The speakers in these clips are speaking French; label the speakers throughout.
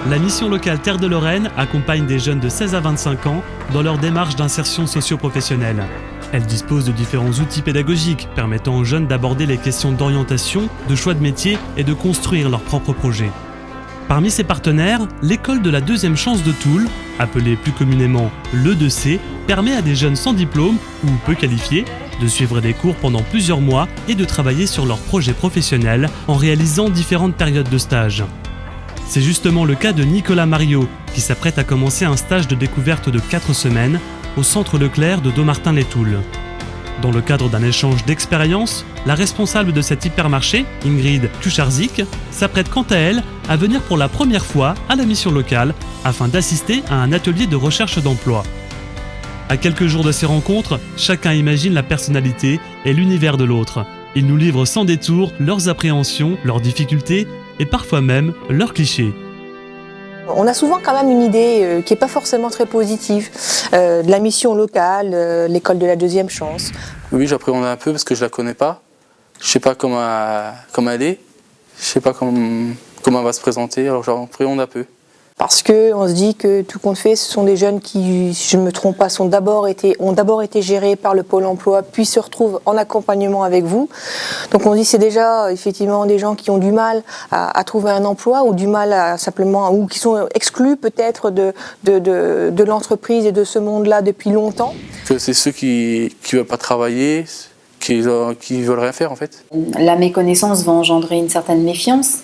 Speaker 1: La mission locale Terre de Lorraine accompagne des jeunes de 16 à 25 ans dans leur démarche d'insertion socio-professionnelle. Elle dispose de différents outils pédagogiques permettant aux jeunes d'aborder les questions d'orientation, de choix de métier et de construire leurs propres projets. Parmi ses partenaires, l'école de la deuxième chance de Toul, appelée plus communément l'E2C, permet à des jeunes sans diplôme ou peu qualifiés de suivre des cours pendant plusieurs mois et de travailler sur leurs projets professionnels en réalisant différentes périodes de stage. C'est justement le cas de Nicolas Mariot, qui s'apprête à commencer un stage de découverte de 4 semaines au centre Leclerc de Dommartin-les-Toules. Dans le cadre d'un échange d'expériences, la responsable de cet hypermarché, Ingrid Kucharzik, s'apprête quant à elle à venir pour la première fois à la mission locale afin d'assister à un atelier de recherche d'emploi. À quelques jours de ces rencontres, chacun imagine la personnalité et l'univers de l'autre. Ils nous livrent sans détour leurs appréhensions, leurs difficultés et parfois même leurs clichés.
Speaker 2: On a souvent quand même une idée qui n'est pas forcément très positive de la mission locale, l'école de la deuxième chance.
Speaker 3: Oui, j'appréhende un peu parce que je la connais pas. Je sais pas comment elle est. Je sais pas comment elle va se présenter, alors j'appréhende un peu.
Speaker 2: Parce qu'on se dit que tout compte fait, ce sont des jeunes qui, si je ne me trompe pas, ont d'abord été gérés par le Pôle emploi, puis se retrouvent en accompagnement avec vous. Donc on dit c'est déjà effectivement des gens qui ont du mal à trouver un emploi ou du mal à simplement, ou qui sont exclus peut-être de l'entreprise et de ce monde-là depuis longtemps.
Speaker 3: Que c'est ceux qui ne veulent pas travailler, qui veulent rien faire en fait.
Speaker 4: La méconnaissance va engendrer une certaine méfiance.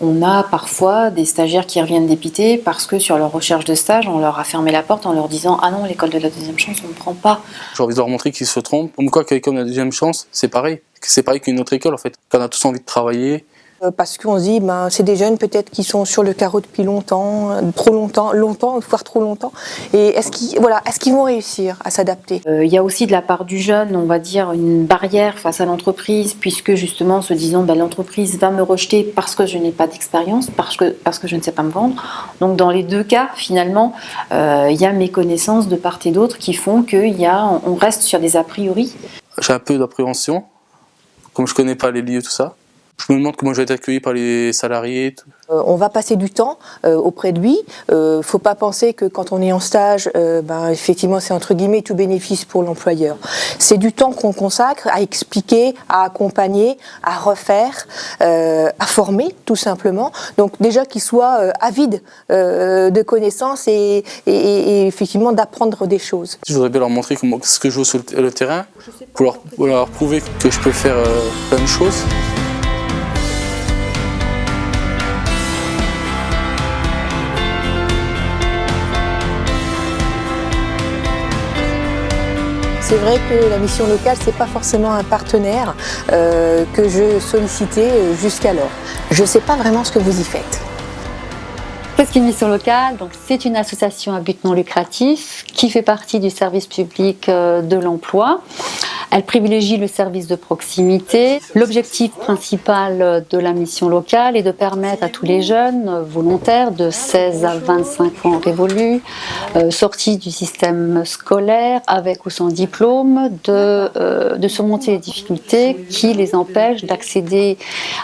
Speaker 4: On a parfois des stagiaires qui reviennent dépités parce que sur leur recherche de stage, on leur a fermé la porte en leur disant « Ah non, l'école de la deuxième chance, on ne prend pas ».
Speaker 3: J'ai envie de leur montrer qu'ils se trompent. Comme quoi, l'école de la deuxième chance, c'est pareil. C'est pareil qu'une autre école en fait. Qu'on a tous envie de travailler.
Speaker 2: Parce qu'on se dit, c'est des jeunes peut-être qui sont sur le carreau depuis longtemps, trop longtemps, voire trop longtemps. Et est-ce qu'ils vont réussir à s'adapter ?
Speaker 4: Il y a aussi de la part du jeune, on va dire, une barrière face à l'entreprise, puisque justement, se disant, l'entreprise va me rejeter parce que je n'ai pas d'expérience, parce que je ne sais pas me vendre. Donc dans les deux cas, finalement, il y a méconnaissance de part et d'autre qui font qu'on reste sur des a priori.
Speaker 3: J'ai un peu d'appréhension, comme je connais pas les lieux, tout ça. Je me demande comment je vais être accueilli par les salariés.
Speaker 2: On va passer du temps auprès de lui. Faut pas penser que quand on est en stage, effectivement, c'est entre guillemets tout bénéfice pour l'employeur. C'est du temps qu'on consacre à expliquer, à accompagner, à refaire, à former, tout simplement. Donc déjà qu'il soit avide de connaissances et effectivement d'apprendre des choses.
Speaker 3: Je voudrais bien leur montrer ce que je joue sur le terrain, pour leur prouver que je peux faire plein de choses.
Speaker 2: C'est vrai que la mission locale, c'est pas forcément un partenaire que je sollicitais jusqu'alors. Je sais pas vraiment ce que vous y faites.
Speaker 5: Qu'est-ce qu'une mission locale ? Donc, c'est une association à but non lucratif qui fait partie du service public de l'emploi. Elle privilégie le service de proximité. L'objectif principal de la mission locale est de permettre à tous les jeunes volontaires de 16 à 25 ans révolus, sortis du système scolaire avec ou sans diplôme, de surmonter les difficultés qui les empêchent d'accéder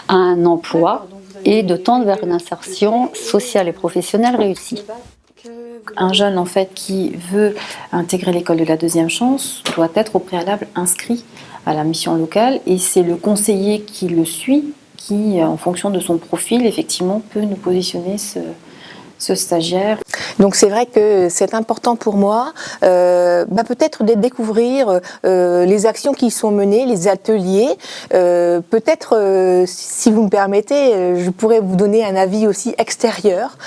Speaker 5: à un emploi et de tendre vers une insertion sociale et professionnelle réussie.
Speaker 4: Un jeune en fait qui veut intégrer l'école de la deuxième chance doit être au préalable inscrit à la mission locale et c'est le conseiller qui le suit qui, en fonction de son profil, effectivement peut nous positionner ce stagiaire.
Speaker 2: Donc c'est vrai que c'est important pour moi peut-être de découvrir les actions qui sont menées, les ateliers. Peut-être, si vous me permettez, je pourrais vous donner un avis aussi extérieur.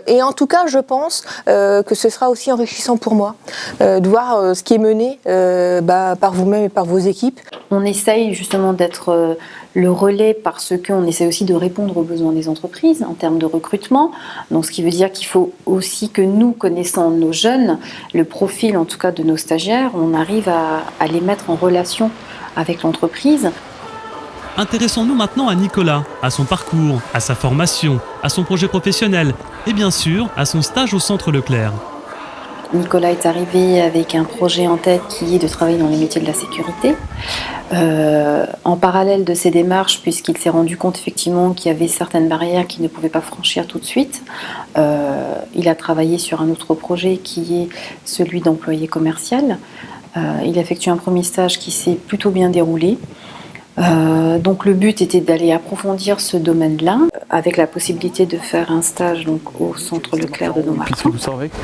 Speaker 2: Et en tout cas, je pense que ce sera aussi enrichissant pour moi de voir ce qui est mené par vous-même et par vos équipes.
Speaker 4: On essaye justement d'être le relais parce qu'on essaie aussi de répondre aux besoins des entreprises en termes de recrutement. Donc, ce qui veut dire qu'il faut aussi que nous, connaissant nos jeunes, le profil en tout cas de nos stagiaires, on arrive à les mettre en relation avec l'entreprise.
Speaker 1: Intéressons-nous maintenant à Nicolas, à son parcours, à sa formation, à son projet professionnel et bien sûr à son stage au centre Leclerc.
Speaker 4: Nicolas est arrivé avec un projet en tête qui est de travailler dans les métiers de la sécurité. En parallèle de ces démarches, puisqu'il s'est rendu compte effectivement qu'il y avait certaines barrières qu'il ne pouvait pas franchir tout de suite, il a travaillé sur un autre projet qui est celui d'employé commercial. Il a effectué un premier stage qui s'est plutôt bien déroulé. Donc le but était d'aller approfondir ce domaine-là, avec la possibilité de faire un stage donc, au centre Leclerc de Dommartin.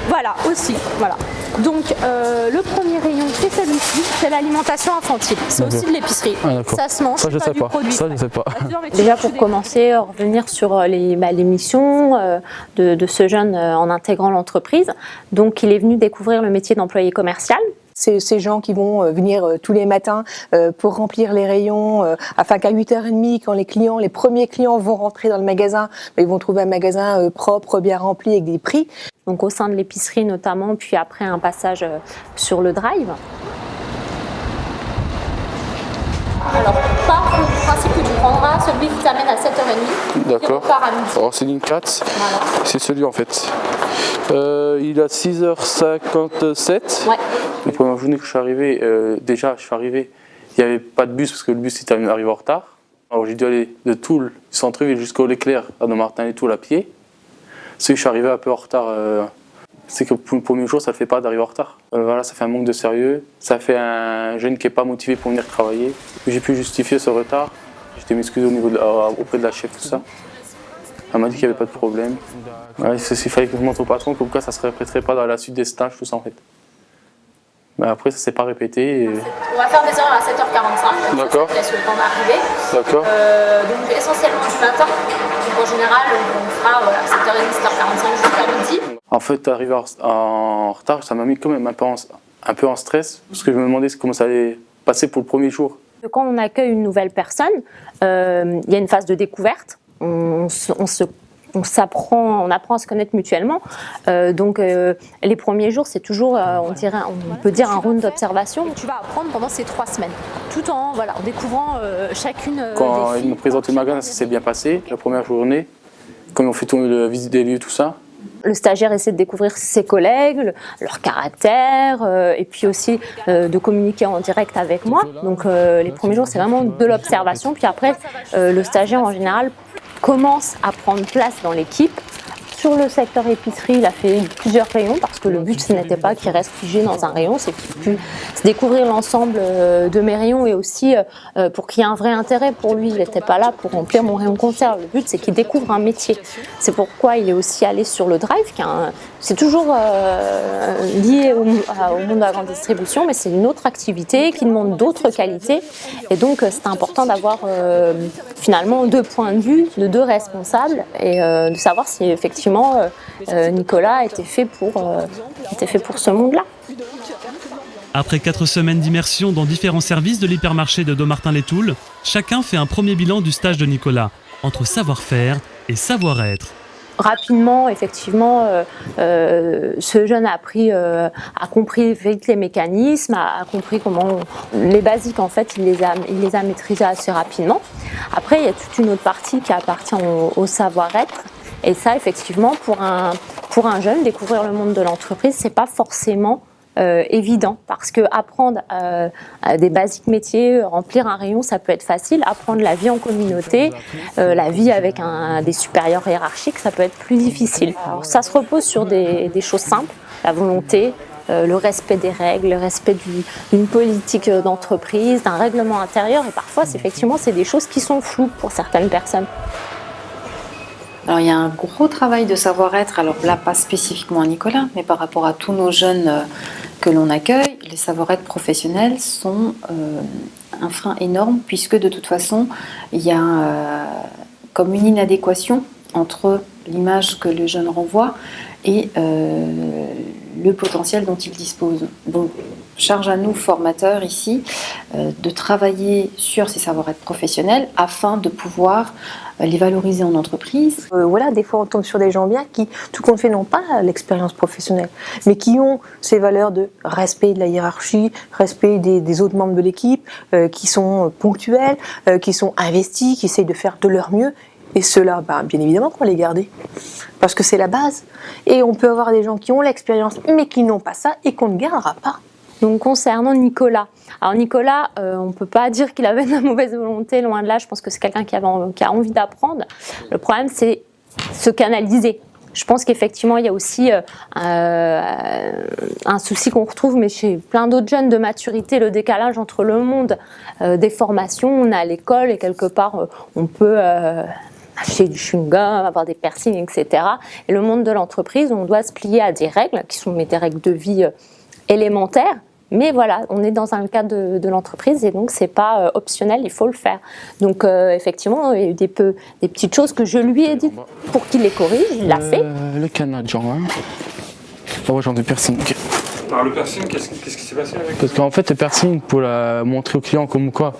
Speaker 6: Voilà, aussi. Voilà. Donc le premier rayon, c'est celui-ci, c'est l'alimentation infantile. C'est aussi de l'épicerie. Ça se mange,
Speaker 3: Ça, je
Speaker 6: c'est
Speaker 3: sais
Speaker 6: pas du
Speaker 3: pas.
Speaker 6: produit.
Speaker 3: Ça, je sais pas.
Speaker 6: Déjà pour commencer, revenir sur les missions de ce jeune en intégrant l'entreprise. Donc il est venu découvrir le métier d'employé commercial.
Speaker 2: C'est ces gens qui vont venir tous les matins pour remplir les rayons, afin qu'à 8h30, quand les premiers clients vont rentrer dans le magasin, ils vont trouver un magasin propre, bien rempli, avec des prix.
Speaker 6: Donc au sein de l'épicerie notamment, puis après un passage sur le drive. Alors, par le principe que tu prendras, celui qui t'amène à 7h30,
Speaker 3: D'accord.
Speaker 6: qui repart à midi.
Speaker 3: Alors c'est ligne 4,
Speaker 6: Voilà.
Speaker 3: c'est celui en fait. Il est à 6h57.
Speaker 6: Ouais.
Speaker 3: La première journée que je suis arrivé, déjà je suis arrivé, il n'y avait pas de bus parce que le bus était arrivé en retard. Alors j'ai dû aller de Toul, du centre-ville jusqu'au Leclerc, à Dommartin-les-Toul à pied. Parce que je suis arrivé un peu en retard. C'est que pour le premier jour, ça ne le fait pas d'arriver en retard. Voilà, ça fait un manque de sérieux. Ça fait un jeune qui n'est pas motivé pour venir travailler. J'ai pu justifier ce retard. J'étais m'excuser auprès de la chef, tout ça. Elle m'a dit qu'il n'y avait pas de problème. Ouais, il fallait que je montre au patron comme quoi ça ne se répéterait pas dans la suite des stages, tout ça en fait. Mais après, ça ne s'est pas répété.
Speaker 6: On va faire des heures à 7h45.
Speaker 3: D'accord.
Speaker 6: Ça laisse le temps d'arriver.
Speaker 3: D'accord.
Speaker 6: Donc essentiellement du matin. Donc en général, on fera 7h30, 7h45 jusqu'à midi.
Speaker 3: En fait, arriver en retard, ça m'a mis quand même un peu en stress, parce que je me demandais comment ça allait passer pour le premier jour.
Speaker 6: Quand on accueille une nouvelle personne, il y a une phase de découverte. On apprend à se connaître mutuellement. Donc les premiers jours, c'est toujours, on peut dire, un round d'observation. Tu vas apprendre pendant ces 3 semaines, tout en découvrant chacune
Speaker 3: Quand
Speaker 6: des
Speaker 3: ils
Speaker 6: filles.
Speaker 3: m'ont présenté le magasin, ça s'est bien passé, la première journée. Quand ils ont fait tourner la visite des lieux, tout ça.
Speaker 6: Le stagiaire essaie de découvrir ses collègues, leur caractère, et puis aussi de communiquer en direct avec moi. Donc les premiers jours, c'est vraiment de l'observation. Puis après, le stagiaire, en général, commence à prendre place dans l'équipe. Sur le secteur épicerie, il a fait plusieurs rayons parce que le but, ce n'était pas qu'il reste figé dans un rayon, c'est qu'il puisse découvrir l'ensemble de mes rayons et aussi pour qu'il y ait un vrai intérêt pour lui. Il n'était pas là pour remplir mon rayon conserve. Le but, c'est qu'il découvre un métier. C'est pourquoi il est aussi allé sur le drive. C'est toujours lié au monde de la grande distribution, mais c'est une autre activité qui demande d'autres qualités. Et donc, c'est important d'avoir finalement 2 points de vue de 2 responsables et de savoir si effectivement Nicolas était fait pour ce monde-là.
Speaker 1: Après 4 semaines d'immersion dans différents services de l'hypermarché de Dommartin-les-Toul, chacun fait un premier bilan du stage de Nicolas, entre savoir-faire et savoir-être.
Speaker 6: Rapidement, effectivement, ce jeune a compris vite les mécanismes, a compris comment les basiques, en fait, il les a maîtrisés assez rapidement. Après, il y a toute une autre partie qui appartient au savoir-être. Et ça, effectivement, pour un jeune, découvrir le monde de l'entreprise, c'est pas forcément évident, parce que apprendre des basiques métiers, remplir un rayon, ça peut être facile. Apprendre la vie en communauté, la vie avec des supérieurs hiérarchiques, ça peut être plus difficile. Alors, ça se repose sur des choses simples, la volonté, le respect des règles, le respect d'une politique d'entreprise, d'un règlement intérieur. Et parfois, c'est des choses qui sont floues pour certaines personnes.
Speaker 4: Alors il y a un gros travail de savoir-être, alors là pas spécifiquement à Nicolas, mais par rapport à tous nos jeunes que l'on accueille, les savoir-être professionnels sont un frein énorme puisque de toute façon il y a comme une inadéquation entre l'image que le jeune renvoie et le potentiel dont il dispose. Donc charge à nous, formateurs ici, de travailler sur ces savoir-être professionnels afin de pouvoir les valoriser en entreprise.
Speaker 2: Des fois on tombe sur des gens bien qui, tout compte fait, n'ont pas l'expérience professionnelle, mais qui ont ces valeurs de respect de la hiérarchie, respect des autres membres de l'équipe, qui sont ponctuels, qui sont investis, qui essayent de faire de leur mieux. Et ceux-là, bien évidemment qu'on va les garder, parce que c'est la base. Et on peut avoir des gens qui ont l'expérience, mais qui n'ont pas ça, et qu'on ne gardera pas.
Speaker 6: Donc concernant Nicolas, alors Nicolas, on ne peut pas dire qu'il avait de la mauvaise volonté, loin de là, je pense que c'est quelqu'un qui a envie d'apprendre. Le problème, c'est se canaliser. Je pense qu'effectivement, il y a aussi un souci qu'on retrouve, mais chez plein d'autres jeunes, de maturité, le décalage entre le monde des formations, on est à l'école et quelque part, on peut acheter du chewing-gum, avoir des piercings, etc. Et le monde de l'entreprise, on doit se plier à des règles qui sont des règles de vie élémentaires. Mais voilà, on est dans un cadre de l'entreprise et donc c'est pas optionnel, il faut le faire. Donc effectivement, il y a eu des petites choses que je lui ai dites pour qu'il les corrige, il l'a fait.
Speaker 3: Le canadien, hein. Oh, genre de piercing.
Speaker 7: Alors le piercing, qu'est-ce qui s'est passé avec?
Speaker 3: Parce qu'en fait, le piercing, pour la montrer au client comme quoi,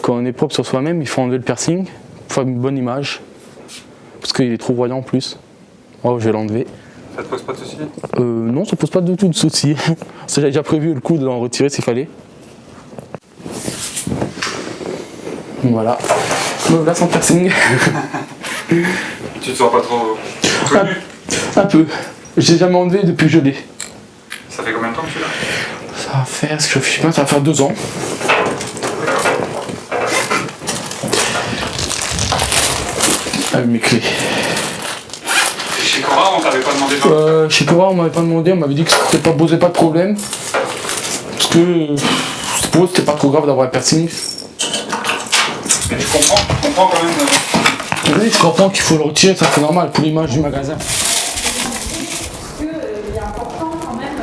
Speaker 3: quand on est propre sur soi-même, il faut enlever le piercing pour faire une bonne image. Parce qu'il est trop voyant en plus. Oh, je vais l'enlever.
Speaker 7: Ça te pose pas de soucis?
Speaker 3: Non, ça pose pas du tout de soucis. J'avais déjà prévu le coup de l'en retirer s'il fallait. Voilà. Me voilà sans piercing.
Speaker 7: Tu te sens pas trop connu?
Speaker 3: Un peu. J'ai jamais enlevé depuis que je l'ai.
Speaker 7: Ça fait combien de temps que tu l'as?
Speaker 3: Ça va faire, si je réfléchis bien, ça va faire 2 ans. Avec mes clés.
Speaker 7: Chez Cora, on t'avait pas demandé?
Speaker 3: Chez Cora, on m'avait pas demandé, on m'avait dit que ça posait pas de problème. Parce que pour eux, c'était pas trop grave d'avoir un piercing.
Speaker 7: Mais tu comprends quand même.
Speaker 3: Oui, je comprends qu'il faut le retirer, ça c'est normal pour l'image du magasin.
Speaker 8: Il est important quand même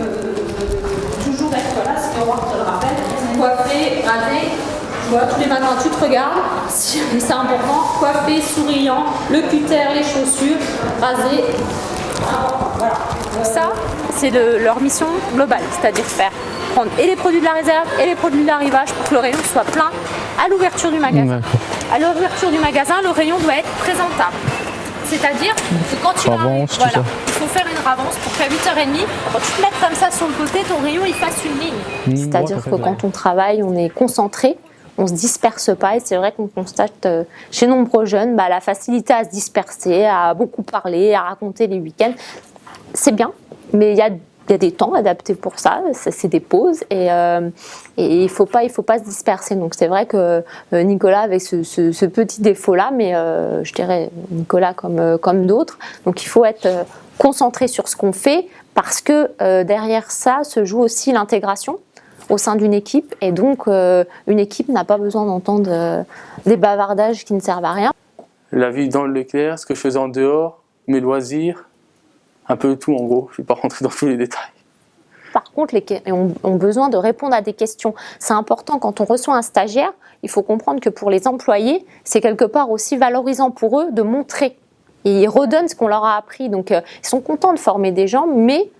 Speaker 8: toujours être là, si Aurore te le rappelle, coiffé, rasé, tu vois, tous les matins tu te regardes, c'est important, coiffé, souriant, le cutter, les chaussures, rasé, voilà.
Speaker 6: Donc ça, c'est leur mission globale, c'est-à-dire prendre et les produits de la réserve et les produits de l'arrivage pour que le rayon soit plein à l'ouverture du magasin. À l'ouverture du magasin, le rayon doit être présentable. C'est-à-dire que quand tu arrives, voilà, il faut faire une ravance pour qu'à 8h30, quand tu te mets comme ça sur le côté, ton rayon il fasse une ligne. C'est-à-dire que quand on travaille, on est concentré, on ne se disperse pas et c'est vrai qu'on constate chez nombreux jeunes la facilité à se disperser, à beaucoup parler, à raconter les week-ends. C'est bien, mais il y a des temps adaptés pour ça, c'est des pauses et il faut pas se disperser. Donc c'est vrai que Nicolas avait ce petit défaut-là, mais je dirais Nicolas comme d'autres. Donc il faut être concentré sur ce qu'on fait parce que derrière ça se joue aussi l'intégration au sein d'une équipe et donc une équipe n'a pas besoin d'entendre des bavardages qui ne servent à rien.
Speaker 3: La vie dans le Leclerc, ce que je faisais en dehors, mes loisirs, un peu tout en gros, je ne vais pas rentrer dans tous les détails.
Speaker 6: Par contre, les ont besoin de répondre à des questions. C'est important quand on reçoit un stagiaire, il faut comprendre que pour les employés, c'est quelque part aussi valorisant pour eux de montrer. Et ils redonnent ce qu'on leur a appris. Donc ils sont contents de former des gens, mais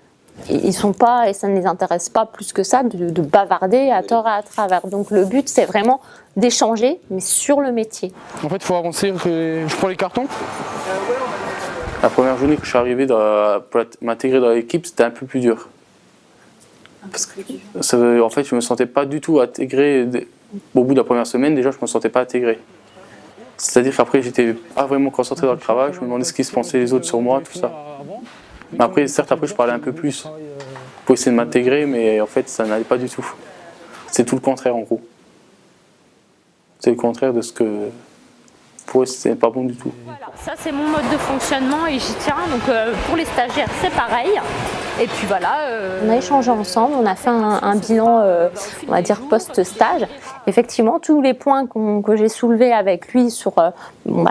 Speaker 6: ils sont pas, et ça ne les intéresse pas plus que ça, de bavarder à tort et à travers. Donc le but, c'est vraiment d'échanger, mais sur le métier.
Speaker 3: En fait, il faut avancer. Je prends les cartons. La première journée que je suis arrivé pour m'intégrer dans l'équipe, c'était un peu plus dur. Parce que, en fait, je ne me sentais pas du tout intégré. Au bout de la première semaine, déjà, je ne me sentais pas intégré. C'est-à-dire qu'après, j'étais pas vraiment concentré dans le travail. Je me demandais ce qu'ils se pensaient les autres sur moi, tout ça. Mais après, certes, après, je parlais un peu plus pour essayer de m'intégrer, mais en fait, ça n'allait pas du tout. C'est tout le contraire, en gros. C'est le contraire de ce que... Pour eux, c'est pas bon du tout.
Speaker 6: Voilà, ça c'est mon mode de fonctionnement et j'y tiens. Donc pour les stagiaires, c'est pareil. Et puis voilà, on a échangé ensemble, on a fait un bilan, on va dire post-stage. Effectivement, tous les points que j'ai soulevés avec lui sur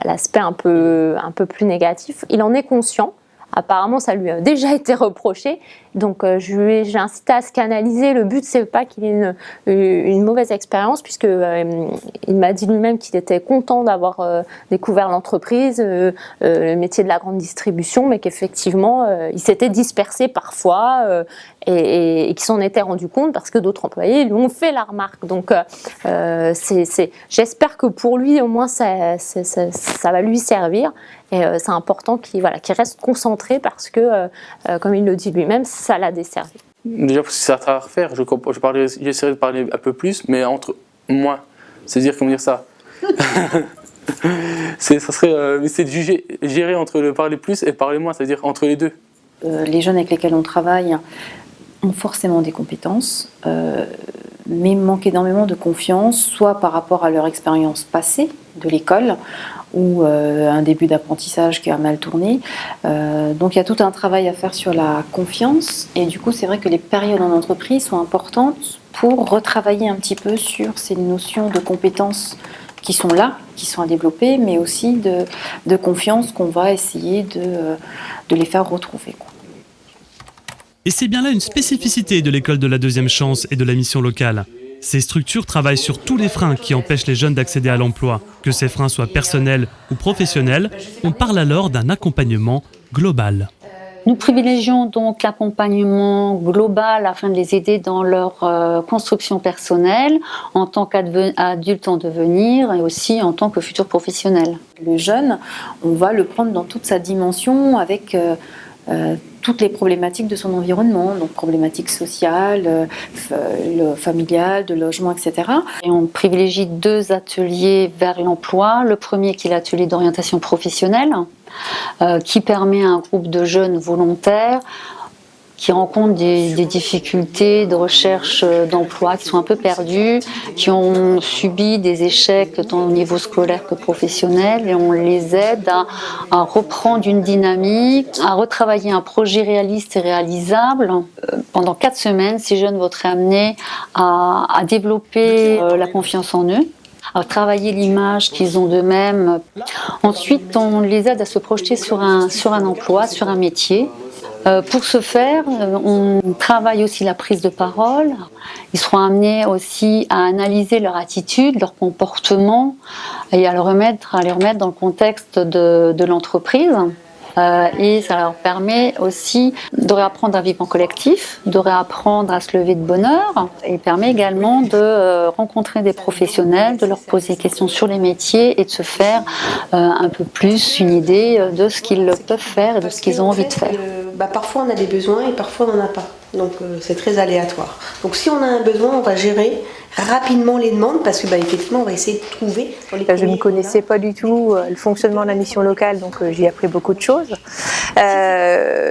Speaker 6: l'aspect un peu plus négatif, il en est conscient. Apparemment, ça lui a déjà été reproché. Donc, j'ai incité à se canaliser. Le but, c'est pas qu'il ait une mauvaise expérience, puisque il m'a dit lui-même qu'il était content d'avoir découvert l'entreprise, le métier de la grande distribution, mais qu'effectivement, il s'était dispersé parfois et qu'il s'en était rendu compte parce que d'autres employés lui ont fait la remarque. Donc, j'espère que pour lui, au moins, ça va lui servir. Et c'est important qu'il reste concentré parce que, comme il le dit lui-même, ça l'a desservi.
Speaker 3: Déjà, si ça a à refaire, j'essaierai de parler un peu plus, mais entre moi. C'est-à-dire, comment dire ça ça serait essayer de gérer entre le parler plus et le parler moins, c'est-à-dire entre les deux.
Speaker 4: Les jeunes avec lesquels on travaille, ont forcément des compétences, mais manquent énormément de confiance, soit par rapport à leur expérience passée de l'école, ou un début d'apprentissage qui a mal tourné. Donc il y a tout un travail à faire sur la confiance, et du coup c'est vrai que les périodes en entreprise sont importantes pour retravailler un petit peu sur ces notions de compétences qui sont là, qui sont à développer, mais aussi de confiance qu'on va essayer de les faire retrouver, quoi.
Speaker 1: Et c'est bien là une spécificité de l'école de la deuxième chance et de la mission locale. Ces structures travaillent sur tous les freins qui empêchent les jeunes d'accéder à l'emploi. Que ces freins soient personnels ou professionnels, on parle alors d'un accompagnement global.
Speaker 5: Nous privilégions donc l'accompagnement global afin de les aider dans leur construction personnelle en tant qu'adulte en devenir et aussi en tant que futur professionnel.
Speaker 4: Le jeune, on va le prendre dans toute sa dimension avec toutes les problématiques de son environnement, donc problématiques sociales, familiales, de logement, etc.
Speaker 5: Et on privilégie 2 ateliers vers l'emploi. Le premier qui est l'atelier d'orientation professionnelle, qui permet à un groupe de jeunes volontaires qui rencontrent des difficultés de recherche d'emploi, qui sont un peu perdus, qui ont subi des échecs tant au niveau scolaire que professionnel, et on les aide à reprendre une dynamique, à retravailler un projet réaliste et réalisable. Pendant 4 semaines, ces jeunes vont être amenés à développer la confiance en eux, à travailler l'image qu'ils ont d'eux-mêmes. Ensuite, on les aide à se projeter sur un emploi, sur un métier. Pour ce faire, on travaille aussi la prise de parole. Ils seront amenés aussi à analyser leur attitude, leur comportement et à les remettre dans le contexte de l'entreprise. Et ça leur permet aussi de réapprendre à vivre en collectif, de réapprendre à se lever de bonne heure, et permet également de rencontrer des professionnels, de leur poser des questions sur les métiers et de se faire un peu plus une idée de ce qu'ils peuvent faire et de ce qu'ils ont envie de faire.
Speaker 9: Parfois on a des besoins et parfois on n'en a pas, donc c'est très aléatoire. Donc si on a un besoin, on va gérer rapidement les demandes parce que effectivement on va essayer de trouver.
Speaker 2: Je ne connaissais pas du tout le fonctionnement de la mission locale, donc j'ai appris beaucoup de choses.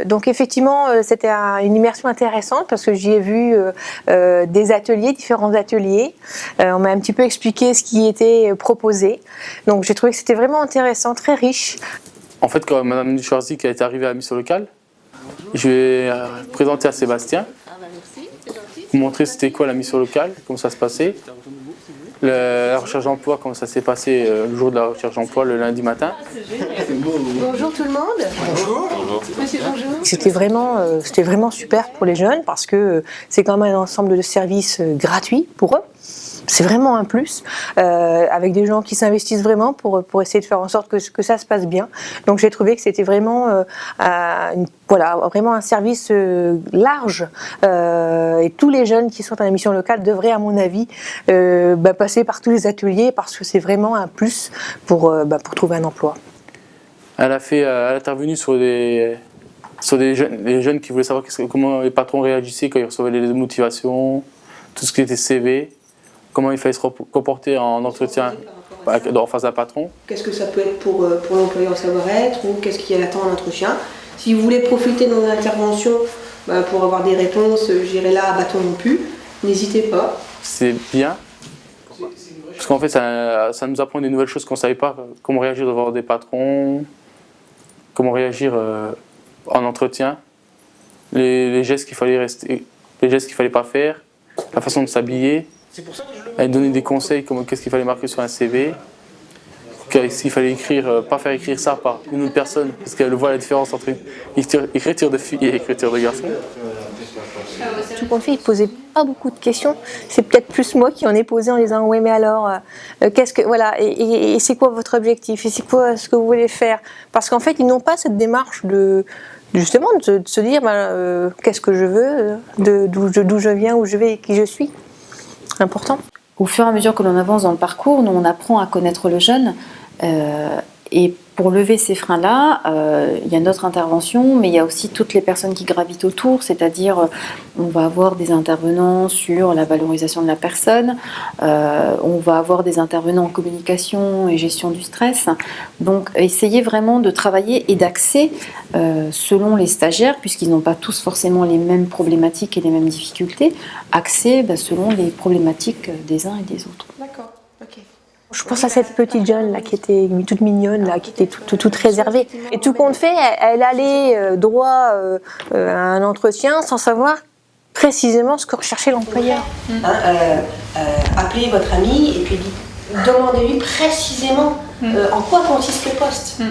Speaker 2: Donc effectivement c'était une immersion intéressante parce que j'y ai vu des ateliers, différents ateliers. On m'a un petit peu expliqué ce qui était proposé, donc j'ai trouvé que c'était vraiment intéressant, très riche.
Speaker 3: En fait, quand Mme Duchoirzy qui est arrivée à la mission locale, je vais présenter à Sébastien, vous montrer c'était quoi la mission locale, comment ça se passait, la recherche d'emploi, comment ça s'est passé le jour de la recherche d'emploi, le lundi matin.
Speaker 9: Bonjour tout le monde. Bonjour. Monsieur, bonjour.
Speaker 2: C'était vraiment super pour les jeunes parce que c'est quand même un ensemble de services gratuits pour eux. C'est vraiment un plus, avec des gens qui s'investissent vraiment pour essayer de faire en sorte que ça se passe bien. Donc j'ai trouvé que c'était vraiment, vraiment un service large, et tous les jeunes qui sont à la mission locale devraient, à mon avis, passer par tous les ateliers parce que c'est vraiment un plus pour trouver un emploi.
Speaker 3: Elle a intervenu sur les jeunes qui voulaient savoir comment les patrons réagissaient quand ils recevaient les motivations, tout ce qui était CV. Comment il fallait se comporter en entretien en face d'un patron.
Speaker 9: Qu'est-ce que ça peut être pour l'employeur savoir-être ou qu'est-ce qui attend un entretien. Si vous voulez profiter dans l'intervention pour avoir des réponses, j'irai là à bâton rompu, n'hésitez pas.
Speaker 3: C'est bien, parce qu'en fait ça nous apprend des nouvelles choses qu'on ne savait pas, comment réagir devant des patrons, comment réagir en entretien, les gestes qu'il fallait pas faire, la façon de s'habiller. Elle donnait des conseils comme qu'est-ce qu'il fallait marquer sur un CV, qu'est-ce qu'il fallait écrire, pas faire écrire ça par une autre personne, parce qu'elle voit la différence entre écriture de fille et écriture de garçon.
Speaker 2: Tout compte fait, il ne posait pas beaucoup de questions. C'est peut-être plus moi qui en ai posé en disant oui, mais alors, et c'est quoi votre objectif et c'est quoi ce que vous voulez faire? Parce qu'en fait, ils n'ont pas cette démarche de se dire qu'est-ce que je veux, d'où je viens, où je vais et qui je suis. Important.
Speaker 4: Au fur et à mesure que l'on avance dans le parcours, nous on apprend à connaître le jeune et pour lever ces freins-là, il y a notre intervention, mais il y a aussi toutes les personnes qui gravitent autour, c'est-à-dire on va avoir des intervenants sur la valorisation de la personne, on va avoir des intervenants en communication et gestion du stress. Donc essayer vraiment de travailler et d'axer selon les stagiaires, puisqu'ils n'ont pas tous forcément les mêmes problématiques et les mêmes difficultés, axer selon les problématiques des uns et des autres.
Speaker 9: D'accord, ok.
Speaker 2: Je pense à cette petite jeune là qui était toute mignonne, là, qui était toute réservée. Et tout compte fait, elle allait droit à un entretien sans savoir précisément ce que recherchait l'employeur.
Speaker 9: Appelez votre ami et puis demandez-lui précisément en quoi consiste le poste.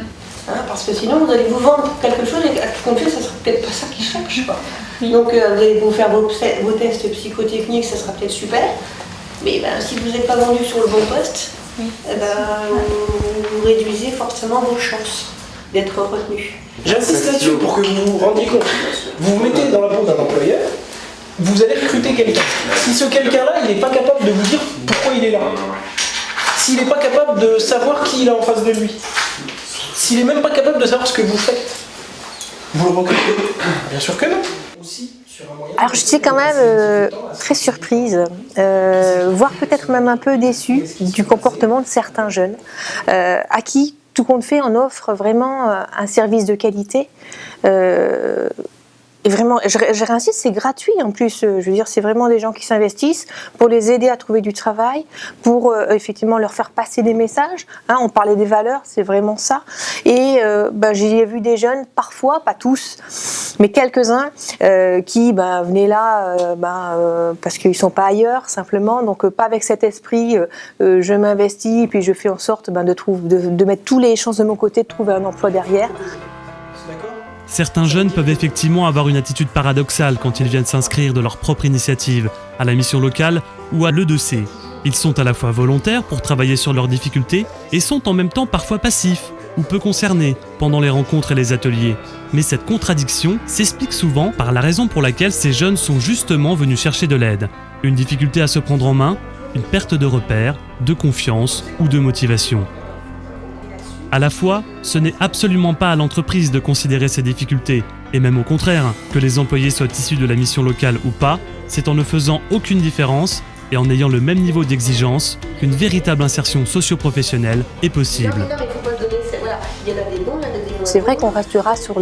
Speaker 9: Parce que sinon, vous allez vous vendre quelque chose et à tout compte fait, ça ne sera peut-être pas ça qu'il cherche. Quoi. Donc, vous allez vous faire vos tests psychotechniques, ça sera peut-être super. Mais si vous n'êtes pas vendu sur le bon poste, vous réduisez forcément vos chances d'être retenu.
Speaker 10: J'insiste là-dessus pour que vous vous rendiez compte. Vous vous mettez dans la peau d'un employeur, vous allez recruter quelqu'un. Si ce quelqu'un-là, il n'est pas capable de vous dire pourquoi il est là, s'il n'est pas capable de savoir qui il a en face de lui, s'il n'est même pas capable de savoir ce que vous faites, vous le recrutez? Bien sûr que non.
Speaker 2: Alors j'étais quand même très surprise, voire peut-être même un peu déçue du comportement de certains jeunes, à qui, tout compte fait, on offre vraiment un service de qualité. Et vraiment, je réinsiste, c'est gratuit en plus. Je veux dire, c'est vraiment des gens qui s'investissent pour les aider à trouver du travail, pour effectivement leur faire passer des messages. On parlait des valeurs, c'est vraiment ça. Et j'ai vu des jeunes, parfois, pas tous, mais quelques-uns, qui venaient là parce qu'ils sont pas ailleurs, simplement. Donc pas avec cet esprit, je m'investis et puis je fais en sorte de mettre toutes les chances de mon côté, de trouver un emploi derrière.
Speaker 1: Certains jeunes peuvent effectivement avoir une attitude paradoxale quand ils viennent s'inscrire de leur propre initiative à la mission locale ou à l'E2C. Ils sont à la fois volontaires pour travailler sur leurs difficultés et sont en même temps parfois passifs ou peu concernés pendant les rencontres et les ateliers. Mais cette contradiction s'explique souvent par la raison pour laquelle ces jeunes sont justement venus chercher de l'aide. Une difficulté à se prendre en main, une perte de repères, de confiance ou de motivation. À la fois, ce n'est absolument pas à l'entreprise de considérer ces difficultés, et même au contraire, que les employés soient issus de la mission locale ou pas, c'est en ne faisant aucune différence et en ayant le même niveau d'exigence qu'une véritable insertion socio-professionnelle est possible.
Speaker 2: C'est vrai qu'on restera sur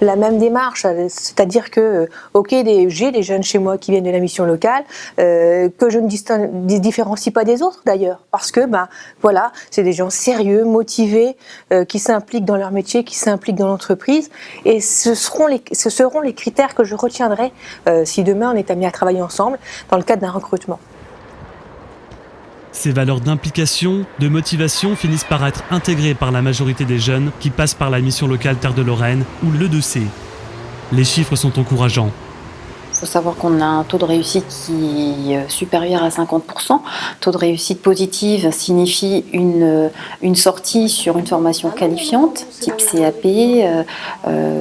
Speaker 2: la même démarche, c'est-à-dire que, j'ai des jeunes chez moi qui viennent de la mission locale, que je ne différencie pas des autres d'ailleurs, parce que c'est des gens sérieux, motivés, qui s'impliquent dans leur métier, qui s'impliquent dans l'entreprise, et ce seront les critères que je retiendrai si demain on est amené à travailler ensemble dans le cadre d'un recrutement.
Speaker 1: Ces valeurs d'implication, de motivation finissent par être intégrées par la majorité des jeunes qui passent par la mission locale Terre de Lorraine ou l'E2C. Les chiffres sont encourageants.
Speaker 4: Il faut savoir qu'on a un taux de réussite qui est supérieur à 50%. Taux de réussite positive signifie une sortie sur une formation qualifiante, type CAP,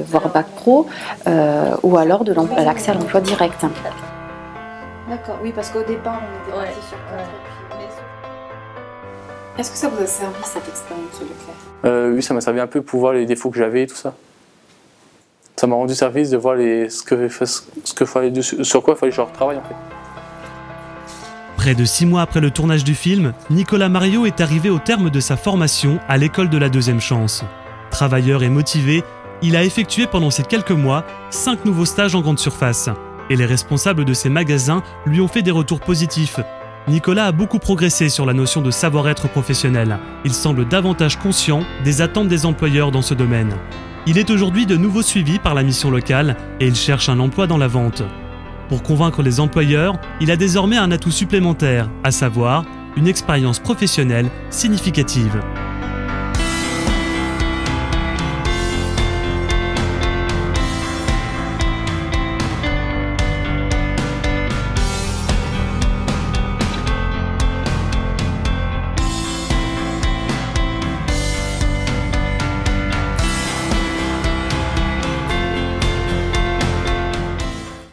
Speaker 4: voire Bac Pro, ou alors de l'accès à l'emploi direct.
Speaker 8: D'accord, oui, parce qu'au départ, on était parti sur
Speaker 4: Est-ce que ça vous a servi cette expérience Leclerc?
Speaker 3: Oui, ça m'a servi un peu pour voir les défauts que j'avais et tout ça. Ça m'a rendu service de voir sur quoi il fallait que je retravaille en fait.
Speaker 1: Près de 6 mois après le tournage du film, Nicolas Mariot est arrivé au terme de sa formation à l'école de la deuxième chance. Travailleur et motivé, il a effectué pendant ces quelques mois 5 nouveaux stages en grande surface. Et les responsables de ces magasins lui ont fait des retours positifs. Nicolas a beaucoup progressé sur la notion de savoir-être professionnel. Il semble davantage conscient des attentes des employeurs dans ce domaine. Il est aujourd'hui de nouveau suivi par la mission locale et il cherche un emploi dans la vente. Pour convaincre les employeurs, il a désormais un atout supplémentaire, à savoir une expérience professionnelle significative.